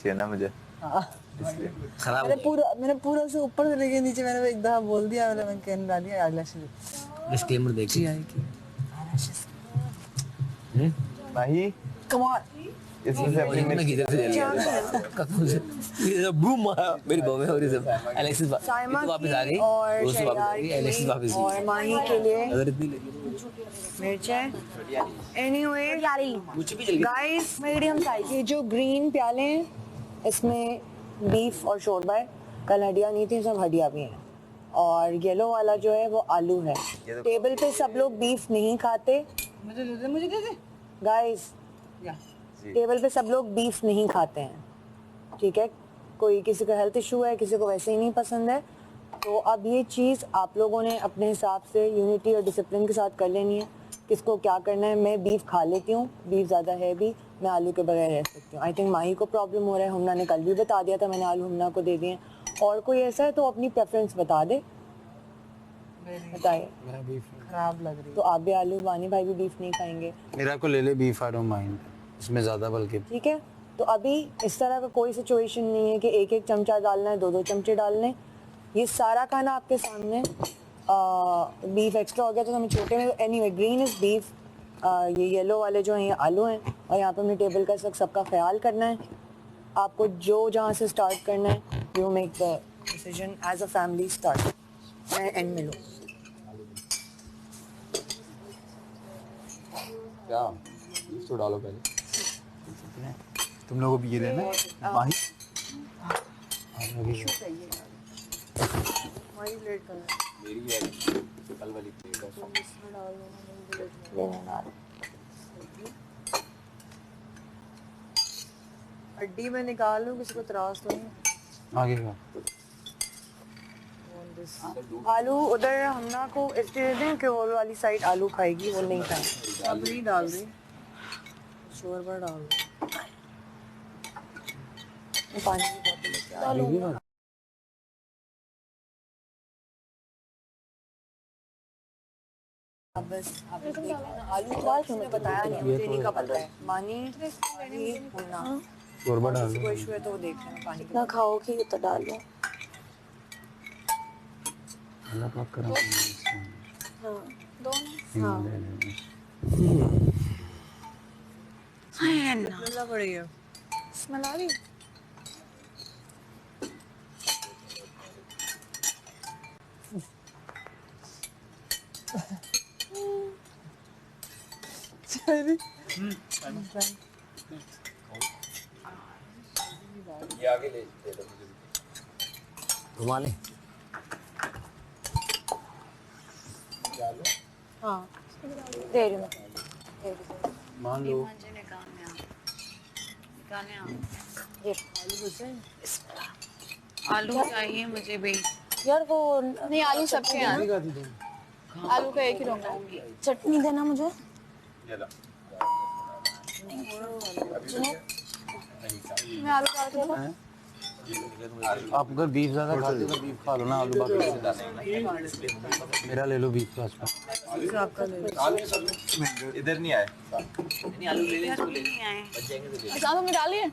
चाहिए ना मुझे। हाँ। इसलिए खराब मैंने पूरा से ऊपर से लेके नीचे मैंने एक दफा बोल दिया, मैंने कहने डाली आईलैशेस डिस्क्लेमर देख जी आई की आईलैशेस। माही कम ऑन इसमें से अपनी मैं किधर से ले लिया कसम से ये बूम मारा मेरी बहू और ये सब एलेक्सिस साइमा वापस आ गई और वो से वापस आ शैयार गई के एलेक्सिस लिए वापस और माही के लिए अगर इतनी लगी मिर्चें। एनीवे मुझे भी जल्दी गाइस, मीडियम साइज ये जो ग्रीन प्याले हैं इसमें बीफ और शोरबा है। कल हड्डियाँ नहीं थी, सब हड्डियाँ भी हैं। और येलो वाला जो है वो आलू है। टेबल पे सब लोग बीफ नहीं खाते। मुझे दे दे गाइस। टेबल पे सब लोग बीफ नहीं खाते हैं, ठीक है। कोई किसी का हेल्थ इशू है, किसी को वैसे ही नहीं पसंद है। तो अब ये चीज़ आप लोगों ने अपने हिसाब से यूनिटी और डिसिप्लिन के साथ कर लेनी है, किसको क्या करना है। मैं बीफ खा लेती हूँ, बीफ ज़्यादा है भी, मैं आलू के बगैर रह सकती हूँ। आई थिंक माही को प्रॉब्लम हो रहा है, हमना ने कल भी बता दिया था, मैंने आलू हमना को दे दिए। और कोई ऐसा है तो अपनी प्रेफरेंस बता दे, बताइए। मेरा बीफ खराब लग रही तो आप भी आलू, वानी भाई भी बीफ नहीं खाएंगे, मेरा को ले ले बीफ, आई डोंट माइंड इसमें ज़्यादा बल्कि। ठीक है। तो अभी इस तरह का कोई सिचुएशन नहीं है कि एक एक चमचा डालना है, दो दो चमचे डालने। ये सारा खाना आपके सामने। बीफ एक्स्ट्रा हो गया तो हमें छोटे में। एनीवे ग्रीन इज बीफ, ये येलो वाले जो हैं ये आलू हैं। और यहाँ पे हमने टेबल का सबका ख्याल करना है। आपको जो जहाँ से स्टार्ट करना है, you make the decision as a family start. मैं एंड में लूँ क्या इसको डालो पहले। तुम लोगों को भी ये देना है माही। लेट करना मेरी है कल वाली प्लेट है। हड्डी में निकाल लूँ, किसी को त्रास तो नहीं। आगे का आलू उधर हमना को इसलिए दे दें कि वो वाली साइड आलू खाएगी, वो नहीं खाएगी। अब नहीं डाल रही, शोरबा डाल रही। पानी की बोतल लेके आ रही हूँ। अब बस आप देख लेना। आलू का तुमने बताया नहीं, मुझे नहीं का पता है। मानी होना शोरबा डाल कोई इशू है तो वो देख लेना। पानी ना खाओगी तो डाल लो। अल्लाह पाक करम। हाँ दोनों। हाँ हाय अन्ना लल्ला पड़ी है। स्मेल आ रही। ये आगे ले दो मुझे। घुमा ले हाँ दे रही हूँ। मान लो ये आलू चाहिए मुझे भी। यार वो नहीं आलू सबके यहाँ, आलू का एक ही रंग है। चटनी देना मुझे। ये लो। मैं आलू डाल के दूँ? आप अगर बीफ ज़्यादा खाते हो तो बीफ खा लो ना, आलू बाकी मेरा ले लो बीफ का। आपका ले लो। इधर नहीं आए। नहीं आलू ले ले इसको ले नहीं आए। बच जाएंगे तो ले अच्छा तुमने डाली है?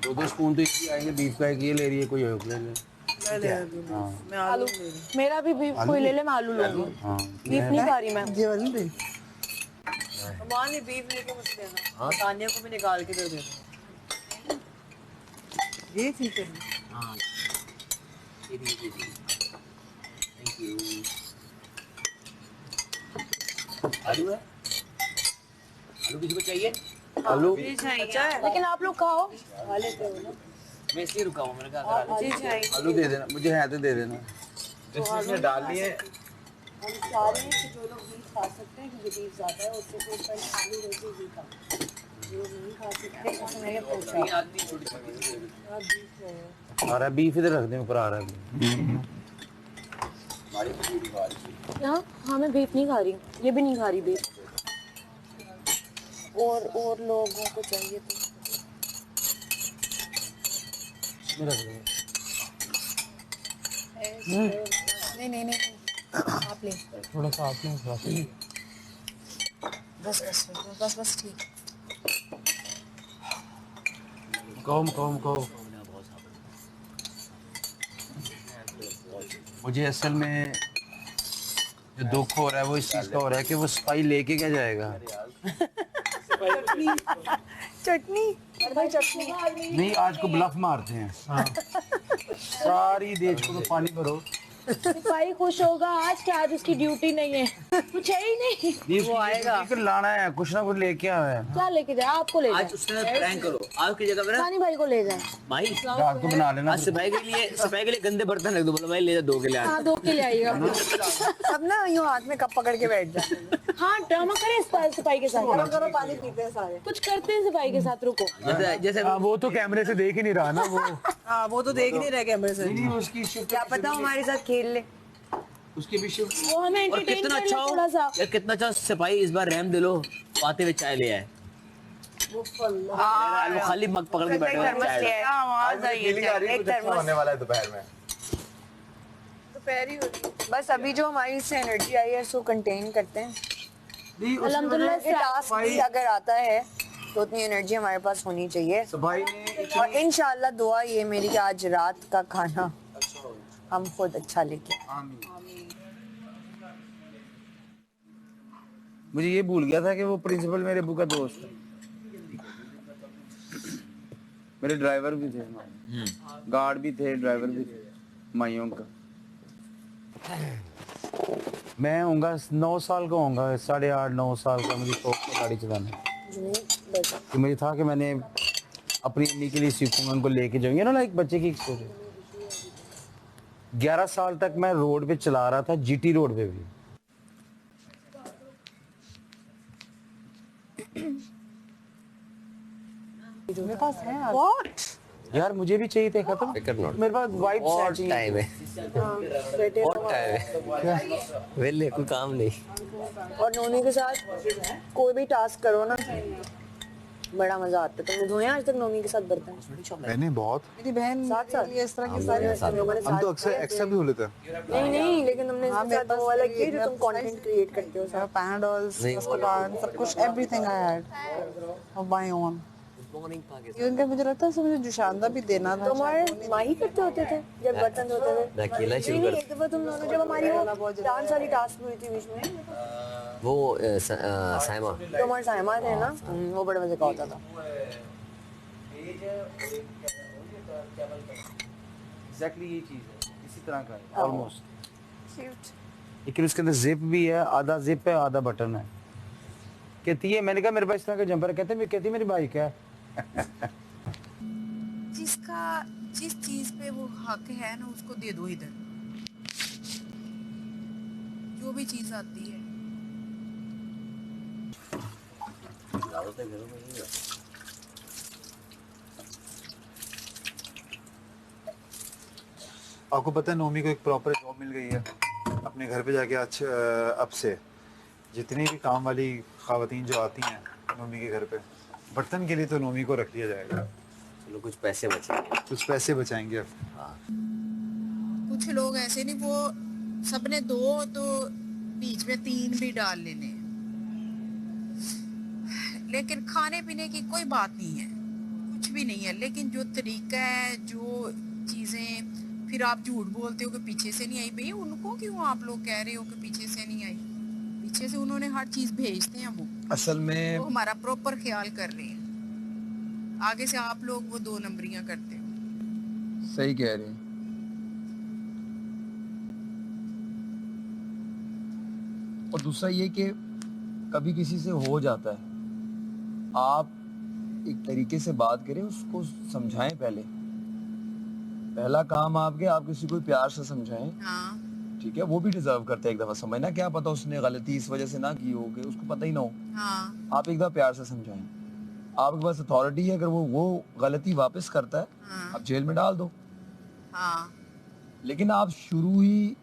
दो दो स्पून तो इसकी आएंगे, बीफ का एक ये ले रही है, कोई और ले ले। मैं ले रही हूँ। हाँ मैं आलू ले रही हूँ। मेरा भी बीफ कोई ले ले, मैं आलू लूँगी। हाँ बीफ नहीं खा रही मैं। ये वाली दे। माँ ने बीफ लेके मुझे देना। हाँ तानिया को भी निकाल के दे देना। ये ठीक है। हाँ ये भी थैंक यू। आलू है, आलू किसी को चाहिए? आलू जी चाहिए। अच्छा है लेकिन आप लोग खाओ। खा लेते हो ना। मैं इसलिए रुका हूँ, मैंने कहा अगर आलू जी चाहिए। आलू दे देना मुझे, है तो दे देना। जिसने डाल लिए हम चाह रहे हैं कि जो लोग बीफ खा सकते हैं, क्योंकि बीफ ज़्यादा है, उससे कोई पहले आलू रोटी भी खा। जो नहीं खा सकते उससे मैंने पूछा। ये आदमी छोटी छोटी आप बीफ ले लो। आ रहा है बीफ, इधर रख दे, ऊपर आ रहा है। हमारी पूरी बात। यहाँ हाँ मैं बीफ नहीं खा रही, ये भी नहीं खा रही बीफ। और लोगों को चाहिए तो इसमें रख दो। नहीं आप ले। थोड़ा सा आपने बस ठीक। कहो। मुझे असल में जो दुख हो रहा है वो इस चीज का हो रहा है कि वो सफाई लेके क्या जाएगा। चटनी भाई, चटनी नहीं, आज को ब्लफ मारते हैं। सारी देश को तो पानी भरो। सिपाही खुश होगा आज कि आज उसकी ड्यूटी नहीं है, कुछ है ही नहीं। वो आएगा। लाना है, कुछ ना कुछ लेके आया है। क्या लेके जाए? आपको ले आज जाए, उसके साथ प्रैंक करो। आज की जगह पर सानी भाई को ले जाए। भाई रात को बना लेना। आज सिपाही के लिए गंदे बर्तन रख दो। बोलो भाई ले जा 2 के लिए आज। हाँ 2 के लिए आइएगा। सब ना यूं हाथ में कप पकड़ के बैठ जाते हैं। हाँ ड्रामा करें सिपाही के साथ, करो पानी पीते हैं सारे। कुछ करते हैं सिपाही के साथ। रुको, जैसे वो तो कैमरे से देख ही नहीं रहा ना वो। हाँ वो तो देख नहीं रहे कैमरे से। उसकी शिफ्ट क्या पता हमारे साथ खेल ले। उसकी भी शिफ्ट। वो हमें और एंटरटेन कितना कर अच्छा ले हो थोड़ा सा। यार, कितना अच्छा सिपाही इस बार रहम दिलो आते हुए चाय ले आए। वो खाली मग पकड़ के बैठे हुए थर्मस चाय ले आए। आवाज आई है, एक थर्मस। होने वाला है दोपहर में। दोपहर ही हो रही है। बस अभी जो हमारी इससे एनर्जी आई है उसको कंटेन करते हैं। अल्हम्दुलिल्लाह ये टास्क भी अगर आता है तो उतनी एनर्जी हमारे पास होनी चाहिए। सफाई ने और इंशाल्लाह दुआ ये मेरी कि आज रात का खाना हम खुद अच्छा लेके आए। मुझे ये भूल गया था कि वो प्रिंसिपल मेरे अब्बू का दोस्त है। मेरे ड्राइवर भी थे, गार्ड भी थे, ड्राइवर भी थे माइयों का। मैं होऊंगा 9 साल का होऊंगा, 8.5-9 साल का। मुझे शौक था गाड़ी चलाना। तो मुझे था कि मैंने अपनी अम्मी के लिए सीखूंगा, उनको लेके जाऊंगा ना, लाइक बच्चे की स्टोरी। 11 साल तक मैं रोड पे चला रहा था, जीटी रोड पे भी। मेरे पास है What? यार मुझे भी चाहिए थे, खत्म। मेरे पास वाइट और टाइम है, बेटे और टाइम है। वेले कोई काम नहीं। और नोनी के साथ कोई भी टास्क करो ना बड़ा मजा आता है। तुमने धोए आज तक नोनी के साथ बर्तन? मैंने बहुत। मेरी बहन साथ ये इस तरह के सारे हम तो अक्सर एक्स्ट्रा भी धो लेते हैं। नहीं लेकिन तुमने इसके साथ वो वाला किया जो तुम कंटेंट क्रिएट करते हो। पैनाडोल्स, सब कुछ, everything I had of my own. Even मुझे लगता है मुझे जुशांदा भी देना था। तुम्हारे माँ ही करते होते थे जब बर्तन धोते थे? मैं अकेला शुरू नहीं, कर। एक दफा तुम दोनों जब हमारी वो डांस वाली टास्क हुई थी बीच में, वो साइमा तुम और साइमा थे ना, वो बड़े मजे का होता था। एग्जैक्टली ये चीज है, इसी तरह का है ऑलमोस्ट। लेकिन उसके अंदर जिप भी है, आधा जिप है आधा बटन है। कहती है, मैंने कहा मेरे पास इस तरह का जंपर है। कहती मेरी बाइक है। जिस चीज पे वो हक है ना उसको दे दो इधर, जो भी चीज आती है। आपको पता है नोमी को एक प्रॉपर जॉब मिल गई है अपने घर पे जाके। आज अब से जितनी भी काम वाली ख़वातीन जो आती हैं नोमी के घर पे बर्तन के लिए, तो नोमी को रख लिया जाएगा। चलो कुछ पैसे बचे, कुछ पैसे बचाएंगे। कुछ लोग ऐसे नहीं, वो सबने 2 तो बीच में 3 भी डाल लेने, लेकिन खाने पीने की कोई बात नहीं है, कुछ भी नहीं है। लेकिन जो तरीका है, जो चीजें, फिर आप झूठ बोलते हो कि पीछे से नहीं आई। भाई उनको क्यों आप लोग कह रहे हो कि पीछे से नहीं आई? पीछे से उन्होंने हर चीज भेजते हैं। वो असल में वो हमारा प्रॉपर ख्याल कर रहे हैं। आगे से आप लोग वो 2 नंबरियां करते हो। सही कह रही हैं। और दूसरा ये कि कभी किसी से हो जाता है, आप एक तरीके से बात करें, उसको समझाएं। पहला काम आपके, आप किसी को प्यार से समझाएं। हाँ ठीक है, वो भी डिजर्व करते हैं एक दफा समझना। क्या पता उसने गलती इस वजह से ना की हो कि उसको पता ही ना हो। हाँ आप एक दफा प्यार से समझाएं। आपके पास अथॉरिटी है, अगर वो गलती वापस करता है, हाँ आप जेल में डाल दो। हाँ लेकिन आप शुरू ही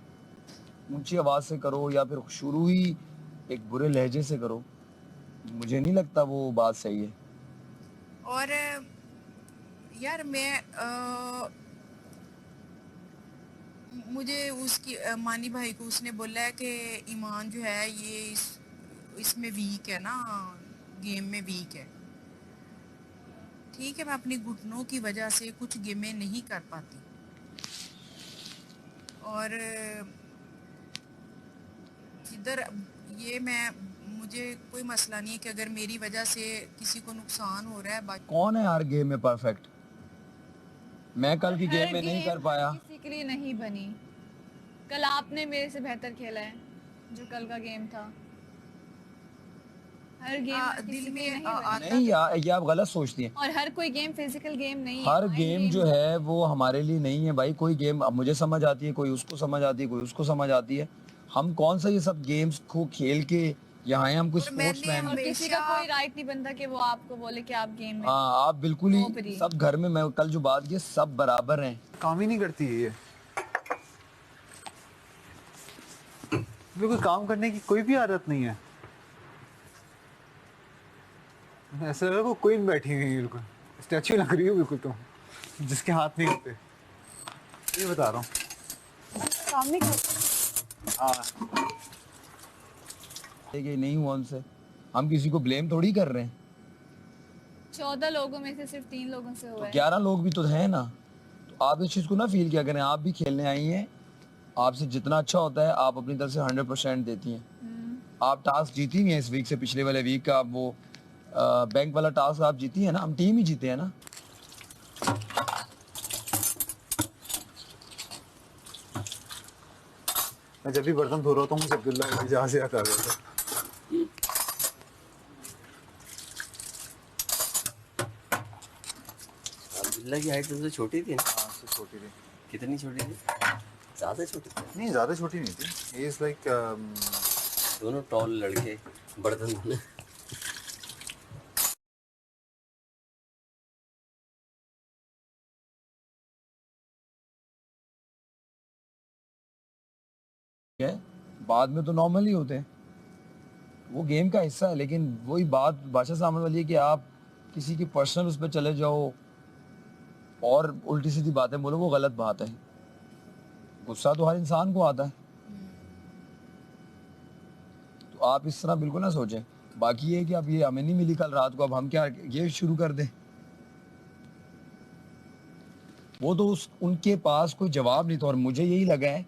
ऊंची आवाज से करो या फिर शुरू ही एक बुरे लहजे से करो, मुझे नहीं लगता वो बात सही है। और यार मैं मुझे उसकी मानी भाई को उसने बोला है कि ईमान जो है ये इसमें वीक है ना, गेम में वीक है। ठीक है मैं अपनी घुटनों की वजह से कुछ गेमें नहीं कर पाती और इधर ये मैं मुझे कोई मसला नहीं है कि अगर मेरी वजह से किसी को नुकसान हो रहा है कौन है यार गेम में परफेक्ट? मैं कल की गेम में नहीं कर पाया। किसी के लिए नहीं बनी। कल आपने मेरे से बेहतर खेला है जो कल का गेम था। हर गेम दिल में नहीं आता नहीं यार, ये आप गलत सोचती हैं। और हर कोई गेम फिजिकल गेम नहीं है। हर माइंड गेम जो है वो हमारे लिए नहीं है भाई। कोई गेम अब मुझे समझ आती है, कोई उसको समझ आती है, कोई उसको समझ आती है। हम कौन सा ये सब गेम्स को खेल के यहाँ आए? हम कोई और मैंने स्पोर्ट्समैन और हैं। किसी का कोई राइट नहीं बनता कि वो आपको बोले कि आप गेम में हाँ, आप बिल्कुल ओपरी। ही सब घर में, मैं कल जो बात की, सब बराबर हैं। काम ही नहीं करती है ये। बिल्कुल काम करने की कोई भी आदत नहीं है। ऐसा लग रहा है वो क्वीन बैठी हुई है, बिल्कुल स्टैचू लग रही हो बिल्कुल तुम, जिसके हाथ नहीं होते। ये बता रहा हूँ। काम नहीं करते। हाँ ये नहीं हुआ उनसे, हम किसी को ब्लेम थोड़ी कर रहे हैं। 14 लोगों में से सिर्फ 3 लोगों से हुआ है। 11 लोग भी तो हैं ना। तो आप इस चीज को ना फील किया करें। आप भी खेलने आई हैं, आपसे जितना अच्छा होता है आप अपनी तरफ से 100% देती हैं। आप टास्क जीती नहीं है इस वीक से, पिछले वाले वीक का वो बैंक वाला टास्क आप जीती है ना। हम टीम ही जीते हैं ना। मैं जब भी बर्तन धो रहा था मुझे अब्दुल्ला जहाँ से आता था। अब्दुल्ला की हाइट तुमसे छोटी थी ना? हाँ से छोटी थी। कितनी छोटी थी? ज़्यादा छोटी थी? नहीं ज़्यादा छोटी नहीं थी। ही इज़ लाइक दोनों टॉल लड़के बर्तन धोने। है, बाद में तो नॉर्मल ही होते हैं, वो गेम का हिस्सा है। लेकिन वही बात बादशाह सामने वाली है कि आप किसी की पर्सनल उस पर चले जाओ और उल्टी सीधी बातें बोलो, वो गलत बात है। गुस्सा तो हर इंसान को आता है, तो आप इस तरह बिल्कुल ना सोचें। बाकी ये है कि अब ये हमें नहीं मिली कल रात को, अब हम क्या ये शुरू कर दें? वो तो उनके पास कोई जवाब नहीं था। और मुझे यही लगा है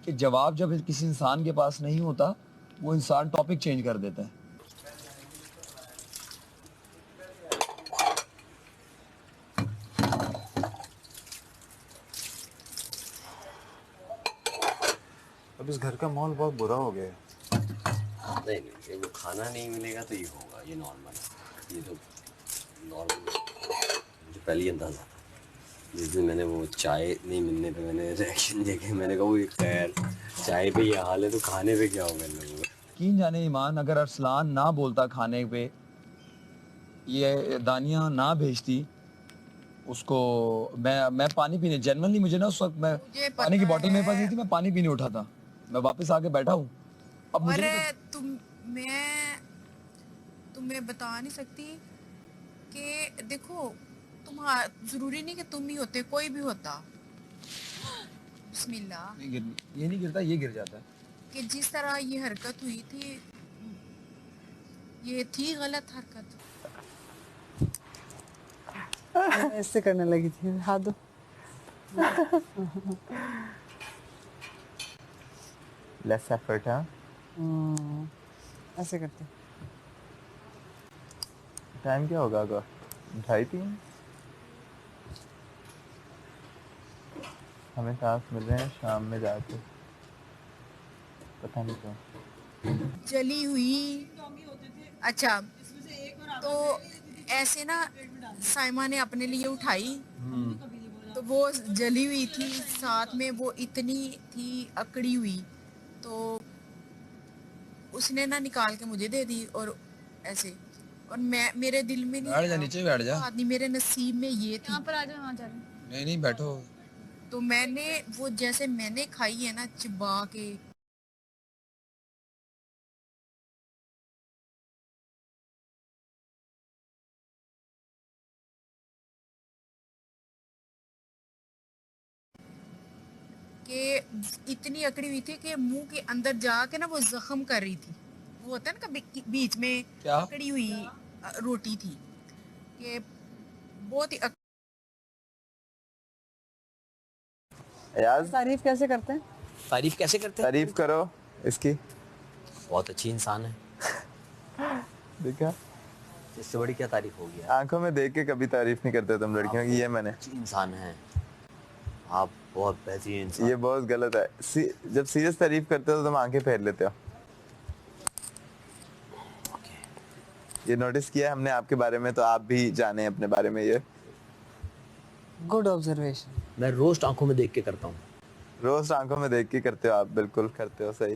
कि जवाब जब किसी इंसान के पास नहीं होता, वो इंसान टॉपिक चेंज कर देता है। अब इस घर का माहौल बहुत बुरा हो गया है। नहीं नहीं, ये वो खाना नहीं मिलेगा तो ये होगा, ये नॉर्मल है। ये तो नॉर्मल, मुझे पहले ही अंदाजा था। जिस दिन मैंने वो चाय नहीं मिलने पे मैंने रिएक्शन देखे, मैंने कहा वो खैर चाय पे ये हाल है तो खाने पे क्या होगा इन लोगों का। यकीन जाने ईमान, अगर अरसलान ना बोलता खाने पे, ये दानिया ना भेजती उसको, मैं पानी पीने, जनरली मुझे ना उस वक्त मैं मुझे पता पानी की बोतल मेरे पास है। नहीं थी, मैं पानी पीने उठा था, मैं वापस आके बैठा हूँ। अब मुझे और नहीं मैं तुम्हें बता नहीं सकती कि देखो तुम जरूरी नहीं कि तुम ही होते, कोई भी होता। बिस्मिल्लाह। ये नहीं गिरता, ये गिर जाता है। कि जिस तरह ये हरकत हुई थी, ये थी गलत हरकत। मैं ऐसे करने लगी थी, हाथ दो। लेस एफर्ट है। ऐसे करते। टाइम क्या होगा? 2:30 हमें टास्क मिल रहे हैं शाम में जाके, पता नहीं क्यों। जली हुई। अच्छा तो ऐसे ना साइमा ने अपने लिए उठाई तो वो जली हुई थी, साथ में वो इतनी थी अकड़ी हुई, तो उसने ना निकाल के मुझे दे दी। और ऐसे, और मैं, मेरे दिल में नहीं बैठ जा, आया, नीचे बैठ जा। बात नहीं, मेरे नसीब में ये थी। यहाँ पर आ जाओ, वहाँ जा रहे हैं। नहीं नहीं, बैठो। तो मैंने वो जैसे मैंने खाई है ना चिबा के, कि इतनी अकड़ी हुई थी कि मुंह के अंदर जाके ना वो जख्म कर रही थी। वो होता है ना कभी बीच में क्या? अकड़ी हुई रोटी थी कि बहुत ही यार तारीफ कैसे करते हैं? तारीफ कैसे करते हैं? तारीफ करो इसकी। बहुत अच्छी इंसान है, देखा, इससे बड़ी क्या तारीफ होगी यार। आंखों में देख के कभी तारीफ नहीं करते तुम लड़कियों की, ये मैंने। अच्छी इंसान है आप, बहुत बेहतरीन इंसान। ये बहुत गलत है। जब सीरियस तारीफ करते हो तो तुम आंखें फेर लेते हो। ये नोटिस किया है हमने आपके बारे में, तो आप भी जाने अपने बारे में ये। Good observation. मैं रोस्ट आंखों में देख के करता हूँ। रोज आंखों में देख के करते हो आप, बिल्कुल करते हो सही।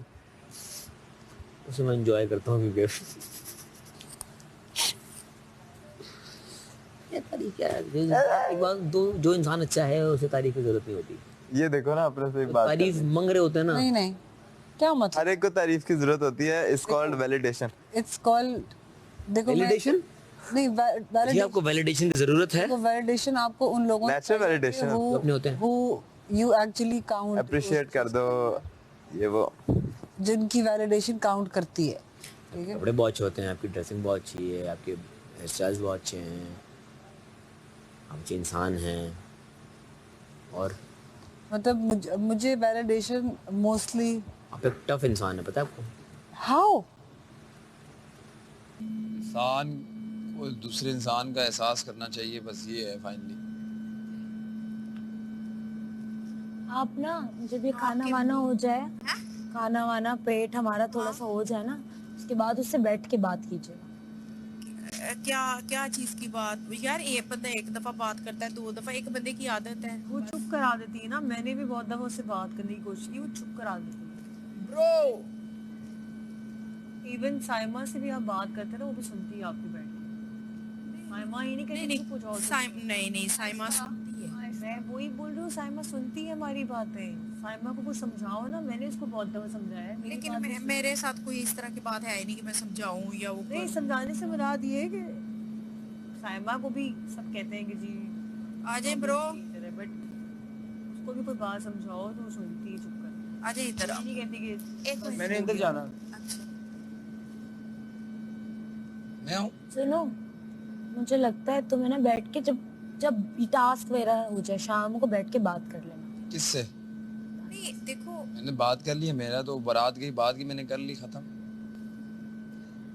उसे मैं एंजॉय करता हूँ क्योंकि ये तारीफ क्या है, एक बात दो, जो इंसान अच्छा है उसे तारीफ की जरूरत नहीं होती। ये देखो ना, अपने से एक बात तारीफ मांग रहे होते हैं ना। नहीं नहीं, क्या मतलब? हर एक को तारीफ की जरूरत होती है। It's called validation. It's called, देखो वैलिडेशन नहीं, जी, वैलिडेशन आपको वैलिडेशन की जरूरत है। तो वैलिडेशन आपको उन लोगों Natural validation जो अपने होते हैं। who you actually count, appreciate कर दो ये वो। जिनकी वैलिडेशन काउंट करती है, ठीक है? कपड़े बहुत अच्छे होते हैं, आपकी ड्रेसिंग बहुत अच्छी है, आपके हेयर स्टाइल्स बहुत अच्छे हैं, आप अच्छे इंसान हैं। और मतलब मुझे वैलिडेशन मोस्टली आप एक टफ इंसान है, पता है आपको। हाउ इंसान को दूसरे इंसान का एहसास करना चाहिए, बस ये है फाइनली। आप ना जब ये खाना वाना हो जाए, खाना वाना पेट हमारा थोड़ा सा हो जाए ना, उसके बाद उससे बैठ के बात कीजिए। क्या क्या चीज की बात यार? एक बंदा एक दफा बात करता है, 2 दफा, एक बंदे की आदत है। वो चुप करा देती है ना। मैंने भी बहुत दफा उससे बात करने की कोशिश की, वो चुप करा देती है। ब्रो इवन साइमा से भी आप बात करते हैं ना, वो भी सुनती है आपकी बैठ के। साइमा ये नहीं नहीं कहती कुछ और नहीं साइमा सुनती है। मैं वही बोल रही हूँ, साइमा सुनती है हमारी बातें। साइमा को कुछ समझाओ ना, मैंने उसको बहुत दफा समझाया है। मेरी लेकिन बात भी सुनो। मेरे साथ कोई इस तरह की बात है ही नहीं कि मैं समझाऊं या वो नहीं, समझाने से मुराद ये है कि साइमा को भी सब कहते हैं कि जी आ जाए ब्रो, बट उसको भी कोई बात समझाओ तो वो सुनती है चुप कर। आ जाए इधर आओ। नहीं कहती कि एक मिनट। मैंने अंदर जाना। अच्छा मैं हूँ। सुनो, मुझे लगता है तुम्हें ना बैठ के जब जब टास्क वगैरह हो जाए शाम को बैठ के बात कर लेना। किससे? नहीं देखो, मैंने बात कर ली है, मेरा तो बारात गई, बात की मैंने कर ली, खत्म।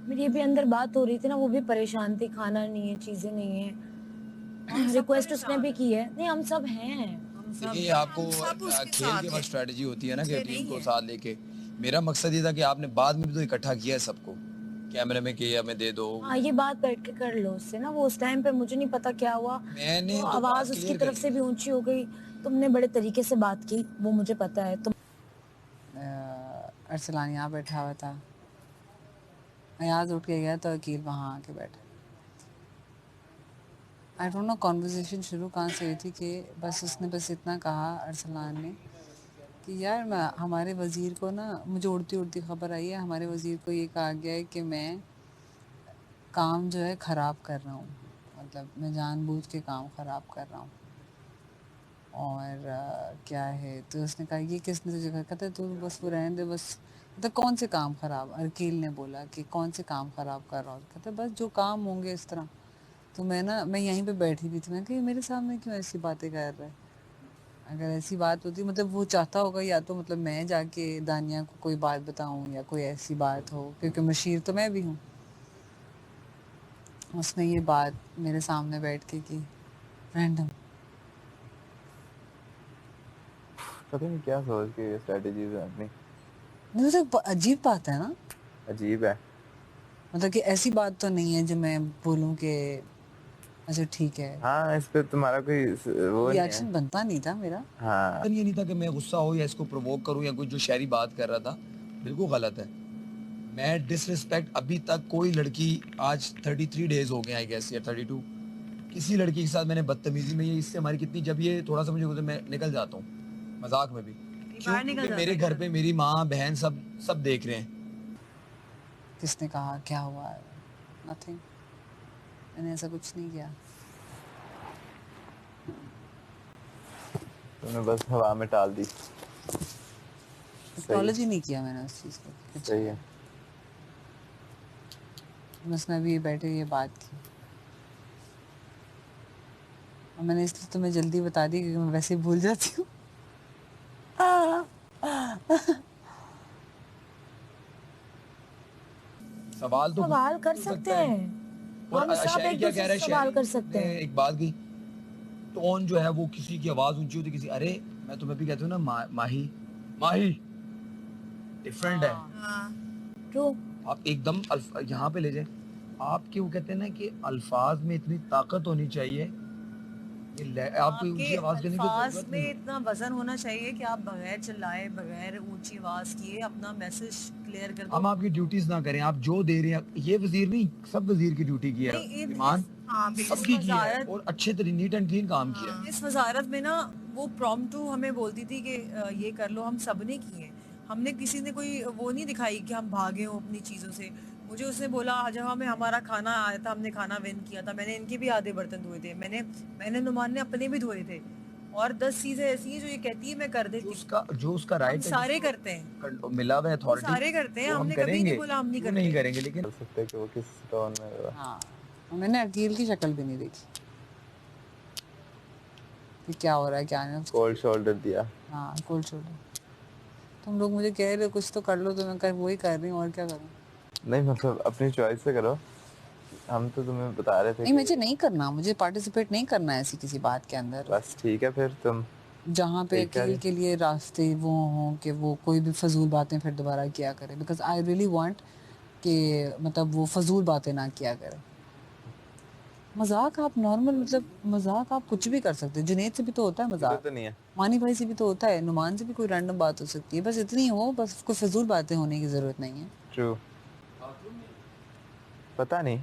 मेरी भी अंदर बात हो रही थी ना, वो भी परेशान थी, खाना नहीं है, चीजें नहीं है, रिक्वेस्ट उसने भी की है। नहीं हम सब हैं। देखिए आपको सब उसके खेल साथ के है। बाद स्ट्रेटजी होती है ना कि उससे टीम नहीं को है। साथ लेके। मेरा मकसद ये था कि आपने बाद में भी तो इकट्ठा किया है सबको, कैमरे में किया, हमें दे दो। हाँ ये बात बैठ के कर लो उससे ना। वो उस टाइम पे मुझे नहीं पता क्या हुआ, मैंने तो तो आवाज बात उसकी clear तरफ कर से ली। भी ऊंची हो गई। तुमने बड़े तरीके से बात की, वो मुझे पता है। तुम अरसलान यहाँ बैठा हुआ था, अयाज उठ के गया तो अकील वहाँ आके बैठा। आई डोंट नो कॉन्वर्जेशन शुरू कहाँ से हुई थी कि बस उसने बस इतना कहा अरसलान ने कि यार मैं हमारे वज़ीर को ना, मुझे उड़ती उड़ती खबर आई है, हमारे वज़ीर को ये कहा गया है कि मैं काम जो है ख़राब कर रहा हूँ, मतलब मैं जानबूझ के काम ख़राब कर रहा हूँ। और क्या है, तो उसने कहा ये किसने तुझे कहा? कहता तू बस वो रहने दे बस। तो कौन से काम ख़राब? अकील ने बोला कि कौन से काम ख़राब कर रहा हूँ? कहता बस जो काम होंगे इस तरह। तो मैं यहीं पे बैठी हुई थी, मैं कहा मेरे सामने क्यों ऐसी बातें कर रहा है? अगर ऐसी बात होती, मतलब वो चाहता होगा या तो मतलब मैं जाके दानिया को कोई बात बताऊं या कोई ऐसी बात हो, क्योंकि मशीर तो मैं भी हूँ। उसने ये बात मेरे सामने बैठ के की, रैंडम। पता नहीं क्या सोच के ये स्ट्रेटजीज है अपनी। नहीं तो अजीब बात है ना, अजीब है। मतलब कि ऐसी बात तो नहीं है जो मैं बोलूँ कि अच्छा ठीक है। हाँ, इस पे तुम्हारा कोई वो नहीं रिएक्शन है। बनता नहीं था मेरा। हाँ, ये नहीं था कि मैं गुस्सा हो या इसको प्रोवोक करूं या कुछ जो शहरी बात कर रहा था, बिल्कुल गलत है। मैं डिसरिस्पेक्ट, अभी तक कोई लड़की, आज 33 डेज हो गए आई गेस या 32, किसी लड़की के साथ मैंने बदतमीजी में, ये इससे हमारी कितनी, जब ये थोड़ा सा मुझे होता है मैं निकल जाता हूँ मजाक में भी। क्यों? क्योंकि मेरे घर पे मेरी माँ बहन सब देख रहे हैं। किसने कहा क्या हुआ? नथिंग, मैंने ऐसा कुछ नहीं किया। तुमने बस हवा में टाल दी। एक्नॉलेज ही नहीं किया मैंने उस चीज़ को। सही है। बस मैं भी बैठे ये बात की। और मैंने इसलिए तुम्हें जल्दी बता दी क्योंकि मैं वैसे ही भूल जाती हूँ। सवाल तो सवाल कर हो सकते सकता है। हैं, और हम सब शायरी एक क्या दूसरे कह रहा से है, सवाल शायरी कर सकते ने हैं। एक बात की, टोन जो है वो किसी की आवाज ऊंची होती, किसी, अरे मैं तुम्हें भी कहता हूँ ना, माही माही डिफरेंट है। हाँ ट्रू। आप एकदम यहाँ पे ले जाए, आपके वो कहते हैं ना कि अल्फाज में इतनी ताकत होनी चाहिए, आपको आपके ऊंची आवाज करने की अल्फाज जरूरत में नहीं। इतना वजन होना चाहिए कि आप बगैर चिल्लाए, बगैर ऊंची आवाज किए अपना मैसेज क्लियर कर दो। हम आपकी ड्यूटीज ना करें, आप जो दे रहे हैं, ये वजीर नहीं, सब वजीर की ड्यूटी की है नहीं, ईमान, हाँ इस बिल्कुल। सबकी की है, वजारत और अच्छे तरीके नीट एंड क्लीन काम किया है। इस वजारत में ना वो प्रॉम्प्टू हमें बोलती थी कि ये कर लो, हम सब ने किए। हमने किसी ने कोई वो नहीं दिखाई कि हम भागे हों अपनी चीज़ों से। मुझे उसने बोला जब हमें हमारा खाना आया था, हमने खाना विन किया था, मैंने इनके भी आधे बर्तन धोए थे, मैंने नुमान ने अपने भी धोए थे। और 10 चीज़ें ऐसी हैं जो ये कहती है मैं कर देती हूँ। जो उसका हम राइट है, सारे करते हैं, मिला हुआ हम अथॉरिटी, सारे करते हैं, वो हम हमने कभी नहीं करेंगे, बोला हम नहीं क्यों नहीं करते। करेंगे, लेकिन कर सकते हैं कि वो किस टोन में होगा। हाँ, और मैंने अकील की शक्ल भी नहीं देखी कि क्या हो रहा है क्या नहीं। कोल्ड शोल्डर दिया। हाँ, कोल्ड शोल्डर। तुम लोग मुझे कह रहे हो कुछ तो कर लो, तो मैं कर वही कर रही हूँ, और क्या करूँ। नहीं मतलब अपनी चॉइस से करो, हम तो तुम्हें बता रहे थे नहीं, कि मुझे नहीं करना, मुझे पार्टिसिपेट नहीं करना है ऐसी किसी बात के अंदर बस ठीक है फिर तुम जहाँ पे ठीक है। अकील के लिए रास्ते वो हों कि वो कोई भी फजूल बातें फिर दोबारा किया करे, बिकॉज आई रियली वांट कि मतलब वो फजूल बातें ना किया करे। मजाक आप नॉर्मल, मतलब मजाक आप कुछ भी कर सकते हैं। जुनैद से भी तो होता है इधर मजाक, तो नहीं है। मानी भाई से भी तो होता है, नुमान से भी कोई रैंडम बात हो सकती है, बस इतनी हो, बस कोई फजूल बातें होने की जरूरत नहीं है। ट्रू। पता नहीं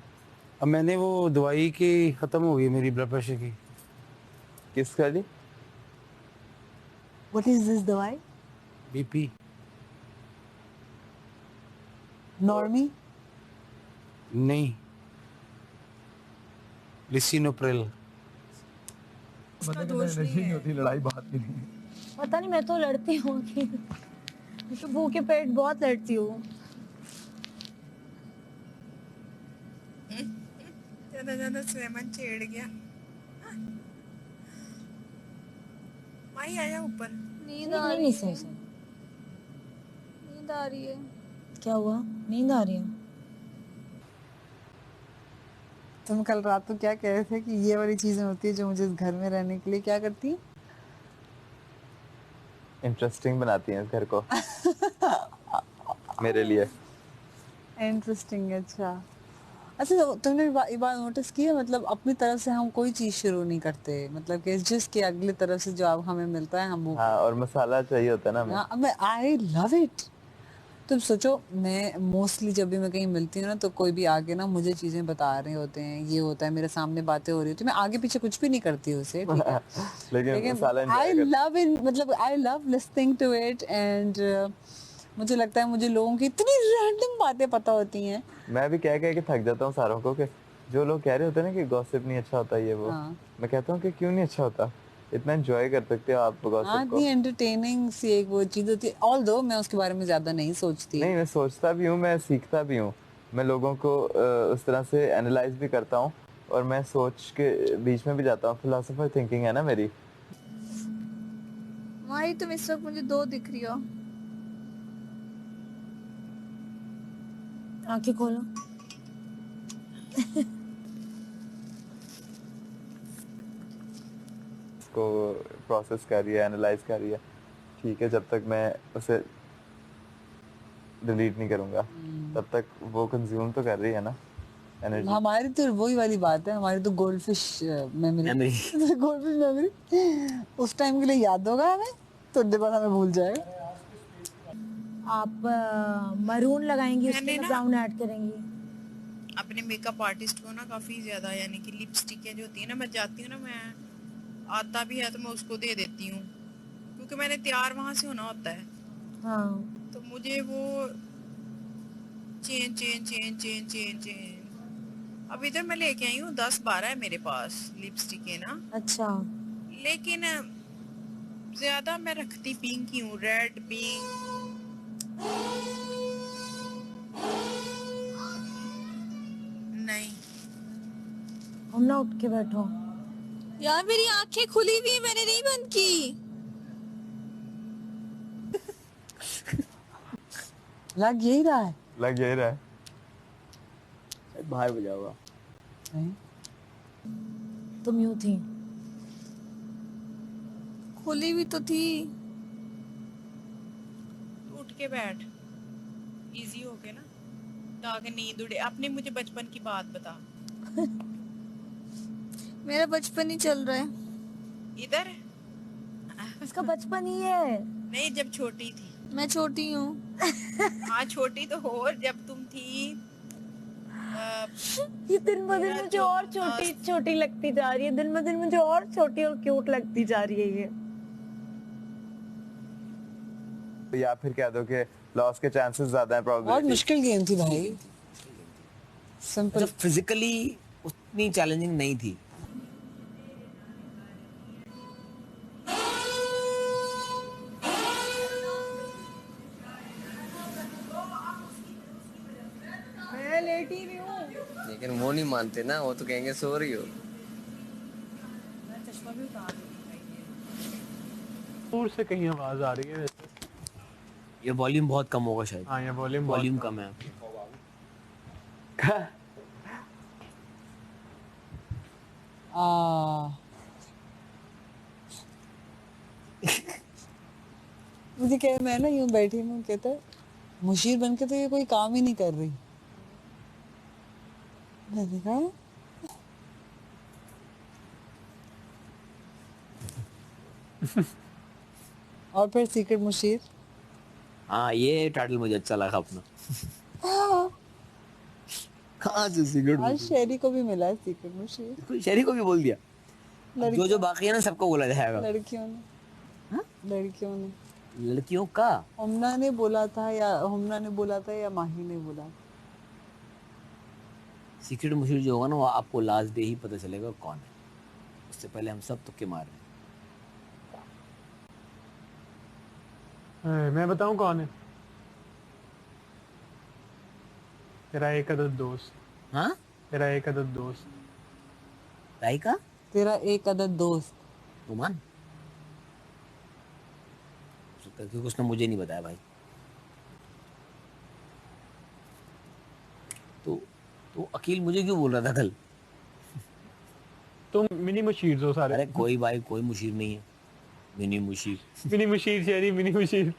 अब मैंने वो दवाई की खत्म हो गई मेरी ब्लड प्रेशर की। किसका जी? व्हाट इज दिस दवाई? बीपी। नॉर्मी? नहीं, लिसिनोप्रिल। बंदे के अंदर नहीं होती लड़ाई, बात की नहीं। पता नहीं, मैं तो लड़ती हूँ कि मैं तो भूखे पेट बहुत लड़ती हूँ। ज्यादा ज्यादा सुलेमान छेड़ गया। माही आया ऊपर। नींद आ नहीं रही सही है, सही। नींद आ रही है। क्या हुआ? नींद आ रही है? तुम कल रात को क्या कह रहे थे कि ये वाली चीजें होती है जो मुझे इस घर में रहने के लिए क्या करती है? इंटरेस्टिंग बनाती हैं इस घर को मेरे लिए। इंटरेस्टिंग। अच्छा अच्छा, तो तुमने ये बात नोटिस की है, मतलब अपनी तरफ से हम कोई चीज शुरू नहीं करते, मतलब कि जिसके अगली तरफ से जो अब हमें मिलता है हम वो हाँ, और मसाला चाहिए होता है ना हमें। हाँ, मैं आई लव इट। तुम सोचो, मैं मोस्टली जब भी मैं कहीं मिलती हूँ ना, तो कोई भी आके ना मुझे चीजें बता रहे होते हैं, ये होता है, मेरे सामने बातें हो रही होती है, मैं आगे पीछे कुछ भी नहीं करती उसे, ठीक है। लेकिन मसाला आई enjoy करते लव इन, मतलब I love listening to it, and मुझे लगता है मुझे लोगों की इतनी रैंडम बातें पता होती हैं। हैं। मैं भी कह के थक जाता हूँ सारों को कि जो लोग कह रहे होते हैं ना कि गॉसिप नहीं अच्छा होता ये वो, हाँ। मैं कहता हूँ कि क्यों नहीं अच्छा होता, इतना एंजॉय कर सकते हो आप हाँ, गॉसिप को। इतनी एंटरटेनिंग सी एक वो चीज होती है, ऑल्दो मैं उसके बारे में ज्यादा नहीं सोचती। नहीं, मैं सोचता भी हूँ, मैं सीखता भी हूँ, मैं लोगों को उस तरह से एनालाइज भी करता हूँ, और मैं सोच के बीच में भी जाता हूँ, फिलोसोफर थिंकिंग है ना मेरी। माही तुम इस वक्त मुझे 2 दिख रही हो। आंखें खोलो। इसको प्रोसेस कर रही है, एनालाइज कर रही है, ठीक है, जब तक मैं उसे डिलीट नहीं करूँगा तब तक वो कंज्यूम तो कर रही है ना एनर्जी। हमारी तो वही वाली बात है, हमारी तो गोल्डफिश मेमोरी गोल्डफिश मेमोरी उस टाइम के लिए याद होगा हमें, थोड़ी देर बाद हमें भूल जाएगा। आप मरून लगाएंगी, उसके मैंने अंदर ना- ब्राउन ऐड करेंगी। अपने मेकअप आर्टिस्ट को ना काफी ज्यादा, यानी कि लिपस्टिकें जो होती है ना, मैं जाती हूँ ना, मैं आता भी है तो मैं उसको दे देती हूँ, क्योंकि मैंने तैयार वहां से होना होता है, हाँ, तो मुझे वो chain chain chain chain chain chain अब इधर मैं लेके आई हूँ 10-12 है मेरे पास लिपस्टिकें ना, अच्छा। लेकिन ज्यादा मैं रखती पिंक ही हूँ, रेड पिंक नहीं। हम ना उठ के बैठो। यार मेरी आंखें खुली हुई, मैंने नहीं बंद की। लग यही रहा है। लग यही रहा है। बाहर बजा हुआ। नहीं तुम यूं थी। खुली हुई तो थी। उठ के बैठ, इजी हो के ना, ताकि नींद उड़े। अपने मुझे बचपन की बात बता। मेरा बचपन ही चल रहा है। इधर उसका बचपन ही है। नहीं, जब छोटी थी। मैं छोटी हूँ। हाँ छोटी तो हो, और जब तुम थी ये दिन ब दिन मेरा मुझे जो और छोटी छोटी लगती जा रही है, दिन ब दिन मुझे और छोटी और क्यूट लगती जा रही है ये। या फिर कह दो कि लॉस के चांसेस ज्यादा हैं बहुत प्रोबेबिलिटी। मुश्किल गेम थी भाई। सिंपल। फिजिकली उतनी चैलेंजिंग नहीं थी। मैं लेटी ही हूँ। लेकिन वो नहीं मानते ना, वो तो कहेंगे सो रही हो। मैं चश्मा भी उतार दूँ। दूर से कहीं आवाज आ रही है वैसे। ये वॉल्यूम बहुत कम होगा शायद। हाँ, ये वॉल्यूम वॉल्यूम कम है। मुझे कह, मैं ना यूं बैठी हूँ, कहता है मुशीर बन के तो ये कोई काम ही नहीं कर रही। मैंने कहा और फिर सीक्रेट मुशीर। हाँ, ये टाइटल मुझे अच्छा लगा अपना। कहाँ से सीक्रेट? आज शेरी को भी मिला है सीक्रेट मुशीर। शहरी को भी बोल दिया। लड़कियों- जो बाकी है ना सबको बोला जाएगा। लड़कियों ने। हाँ? लड़कियों ने। लड़कियों का हमना ने बोला था या माही ने बोला। सीक्रेट मुशीर जो होगा ना, वो आपको लास्ट डे ही पता चलेगा कौन है। उससे पहले हम सब तुक्के मार रहे हैं। मैं बताऊं कौन है? तेरा एक अदद दोस्त। हाँ? तेरा एक अदद दोस्त। राइका? तेरा एक अदद दोस्त। रोमान? क्योंकि उसने मुझे नहीं बताया भाई। तो अकील मुझे क्यों बोल रहा था कल? तुम मिनी मुशीर हो सारे। अरे कोई भाई, कोई मुशीर नहीं है। मिनी मुशीर। मिनी मुशीर, शेरी मिनी मुशीर।